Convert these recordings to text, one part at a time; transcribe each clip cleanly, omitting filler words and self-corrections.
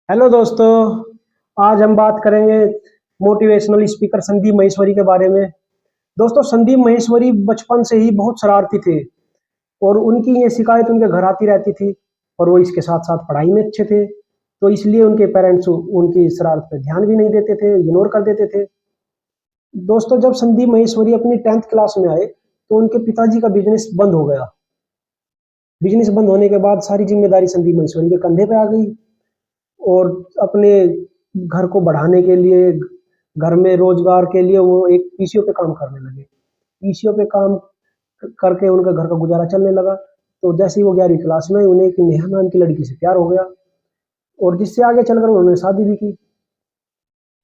Hello दोस्तों। आज हम बात करेंगे मोटिवेशनल स्पीकर संदीप महेश्वरी के बारे में। दोस्तों, संदीप महेश्वरी बचपन से ही बहुत शरारती थे और उनकी ये शिकायत उनके घर आती रहती थी। और वो इसके साथ साथ पढ़ाई में अच्छे थे, तो इसलिए उनके पेरेंट्स उनकी शरारत पे ध्यान भी नहीं देते थे, इग्नोर कर देते थे। दोस्तों, जब संदीप महेश्वरी अपनी 10th क्लास में आए तो उनके पिताजी का बिजनेस बंद हो गया। बिजनेस बंद होने के बाद सारी जिम्मेदारी संदीप महेश्वरी के कंधे पे आ गई और अपने घर को बढ़ाने के लिए, घर में रोजगार के लिए वो एक पीसीओ पे काम करने लगे। पीसीओ पे काम करके उनका घर का गुजारा चलने लगा। तो जैसे ही वो 11वीं क्लास में, उन्हें एक नेहा नाम की लड़की से प्यार हो गया और जिससे आगे चलकर उन्होंने शादी भी की।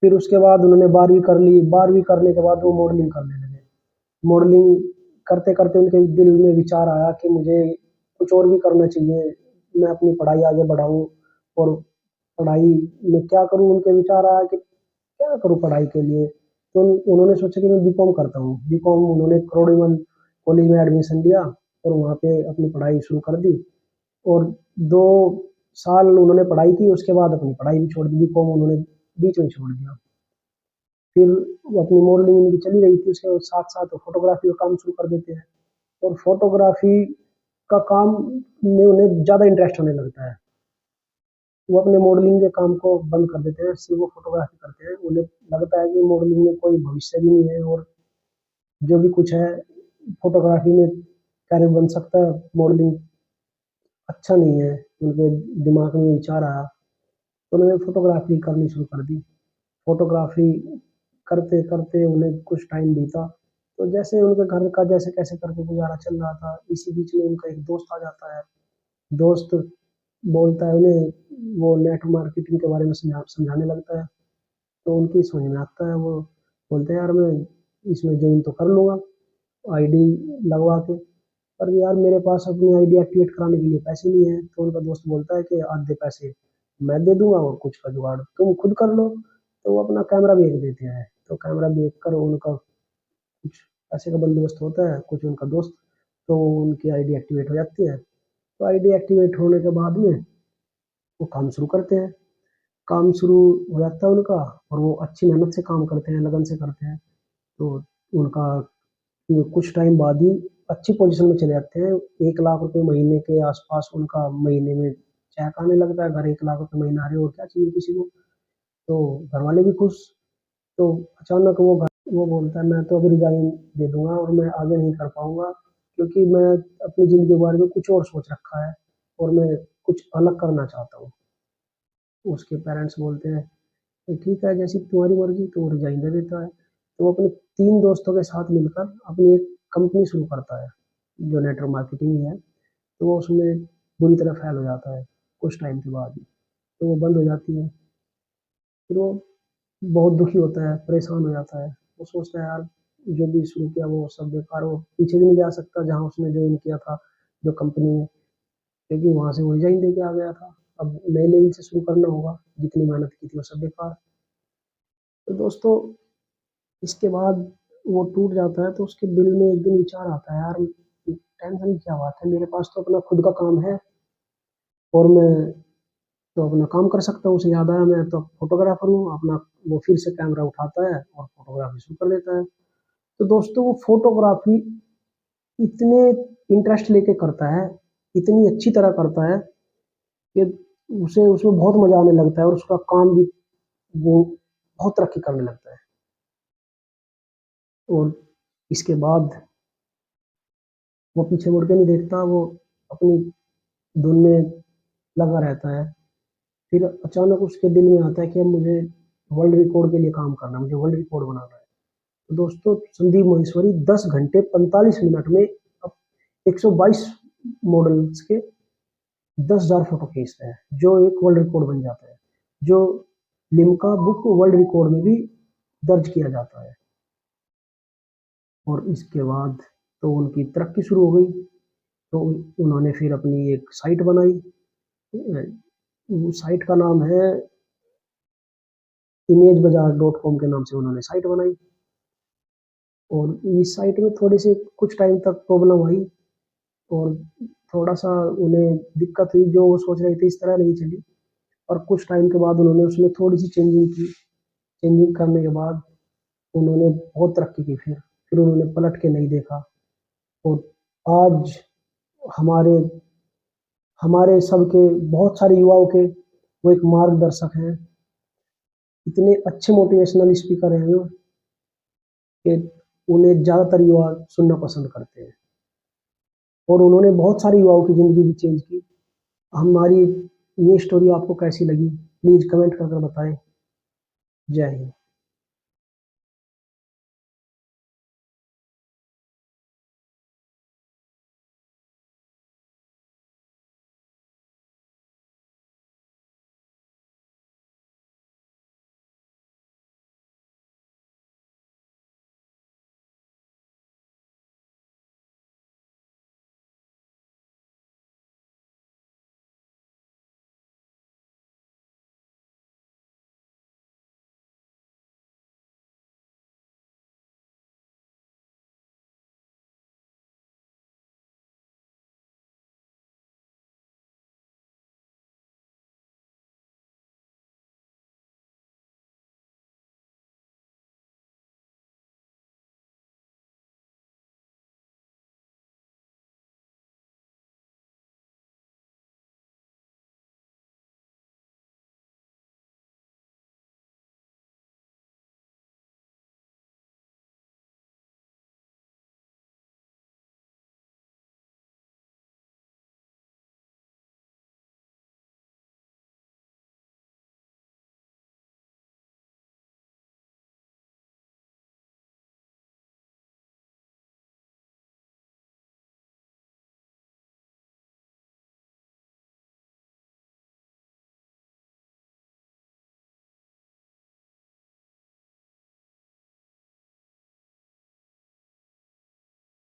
फिर उसके बाद उन्होंने 12वीं कर ली। 12वीं करने के बाद वो मॉडलिंग करने लगे। मॉडलिंग करते करते उनके दिल में विचार आया कि मुझे कुछ और भी करना चाहिए, मैं अपनी पढ़ाई आगे बढ़ाऊं। और पढ़ाई में क्या करूं, उनके विचार आया कि क्या करूं पढ़ाई के लिए। तो उन्होंने सोचा कि मैं बीकॉम करता हूं। बीकॉम उन्होंने करोड़ीमल कॉलेज में एडमिशन लिया और वहाँ पे अपनी पढ़ाई शुरू कर दी। और 2 साल उन्होंने पढ़ाई की, उसके बाद अपनी पढ़ाई भी छोड़ दी। बीकॉम उन्होंने बीच में छोड़ दिया। फिर वो अपनी मॉडलिंग उनकी चली रही थी, उसके साथ साथ वो फोटोग्राफी का काम शुरू कर देते हैं। और फोटोग्राफी का काम में उन्हें ज़्यादा इंटरेस्ट होने लगता है। वो अपने मॉडलिंग के काम को बंद कर देते हैं, सिर्फ वो फोटोग्राफी करते हैं। उन्हें लगता है कि मॉडलिंग में कोई भविष्य भी नहीं है और जो भी कुछ है फोटोग्राफी में कैरियर बन सकता है, मॉडलिंग अच्छा नहीं है। उनके दिमाग में विचार आया तो उन्होंने फोटोग्राफी करनी शुरू कर दी। फोटोग्राफी करते करते उन्हें कुछ टाइम बीता। तो जैसे उनके घर का जैसे कैसे करके गुजारा चल रहा था, इसी बीच में उनका एक दोस्त आ जाता है। दोस्त बोलता है उन्हें, वो नेट मार्केटिंग के बारे में समझाने लगता है। तो उनकी समझ में आता है। वो बोलते हैं, यार मैं इसमें ज्वाइन तो कर लूँगा आईडी लगवा के, पर यार मेरे पास अपनी आईडी एक्टिवेट कराने के लिए पैसे नहीं है। तो उनका दोस्त बोलता है कि आधे पैसे मैं दे दूंगा और कुछ का जुगाड़ तुम खुद कर लो। तो वो अपना कैमरा बेच देते हैं। तो कैमरा बेच कर उनका कुछ पैसे का बंदोबस्त होता है, कुछ उनका दोस्त, तो उनकी आईडी एक्टिवेट हो जाती है। तो आईडी एक्टिवेट होने के बाद में वो काम शुरू करते हैं। काम शुरू हो जाता है उनका और वो अच्छी मेहनत से काम करते हैं, लगन से करते हैं। तो उनका कुछ टाइम बाद ही अच्छी पोजीशन में चले जाते हैं। 1 लाख रुपए महीने के आसपास उनका महीने में चेक आने लगता है। घर 1 लाख रुपए महीना आ रहे और क्या चाहिए किसी को। तो घर वाले भी खुश। तो अचानक वो बोलता है, मैं तो अभी रिजाइन दे दूंगा और मैं आगे नहीं कर पाऊंगा, क्योंकि मैं अपनी जिंदगी के बारे में कुछ और सोच रखा है और मैं कुछ अलग करना चाहता हूँ। उसके पेरेंट्स बोलते हैं कि ठीक है, जैसी तुम्हारी मर्जी। तो वो रिजाइन दे देता है। तो वो अपने 3 दोस्तों के साथ मिलकर अपनी एक कंपनी शुरू करता है जो नेटवर्क मार्केटिंग ही है। तो वो उसमें बुरी तरह फेल हो जाता है कुछ टाइम के बाद ही। तो वो बंद हो जाती है। फिर वो बहुत दुखी होता है, परेशान हो जाता है। वो सोचता है, यार जो भी शुरू किया वो सब बेकार। वो पीछे भी नहीं जा सकता जहाँ उसने ज्वाइन किया था, जो कंपनी में, क्योंकि वहाँ से वो रिजाइन दे के आ गया था। अब नए लेवल से शुरू करना होगा, जितनी मेहनत की थी वो सब बेकार। तो दोस्तों, इसके बाद वो टूट जाता है। तो उसके दिल में एक दिन विचार आता है, यार टेंशन की क्या बात है, मेरे पास तो अपना खुद का काम है और मैं तो अपना काम कर सकता हूँ। उसे याद आया, मैं तो फोटोग्राफर हूँ अपना। वो फिर से कैमरा उठाता है और फोटोग्राफी शुरू कर देता है। तो दोस्तों, वो फोटोग्राफी इतने इंटरेस्ट लेके करता है, इतनी अच्छी तरह करता है कि उसे उसमें बहुत मजा आने लगता है और उसका काम भी वो बहुत तरक्की करने लगता है। और इसके बाद वो पीछे मुड़ के नहीं देखता, वो अपनी धुन में लगा रहता है। फिर अचानक उसके दिल में आता है कि अब मुझे वर्ल्ड रिकॉर्ड के लिए काम करना है, मुझे वर्ल्ड रिकॉर्ड बनाना है। तो दोस्तों, संदीप महेश्वरी 10 घंटे 45 मिनट में अब 122 मॉडल्स के 10,000 फोटो खींचते हैं, जो एक वर्ल्ड रिकॉर्ड बन जाता है, जो लिम्का बुक वर्ल्ड रिकॉर्ड में भी दर्ज किया जाता है। और इसके बाद तो उनकी तरक्की शुरू हो गई। तो उन्होंने फिर अपनी एक साइट बनाई। साइट का नाम है इमेज बाजार डॉट कॉम के नाम से उन्होंने साइट बनाई। और इस साइट में थोड़ी सी कुछ टाइम तक प्रॉब्लम आई और थोड़ा सा उन्हें दिक्कत हुई। जो वो सोच रहे थे इस तरह नहीं चली। और कुछ टाइम के बाद उन्होंने उसमें थोड़ी सी चेंजिंग की। चेंजिंग करने के बाद उन्होंने बहुत तरक्की की। फिर उन्होंने पलट के नहीं देखा और आज हमारे हमारे सबके बहुत सारे युवाओं के वो एक मार्गदर्शक हैं। इतने अच्छे मोटिवेशनल स्पीकर हैं वो कि उन्हें ज़्यादातर युवा सुनना पसंद करते हैं और उन्होंने बहुत सारे युवाओं की ज़िंदगी भी चेंज की। हमारी ये स्टोरी आपको कैसी लगी प्लीज़ कमेंट कर बताएं। जय हिंद।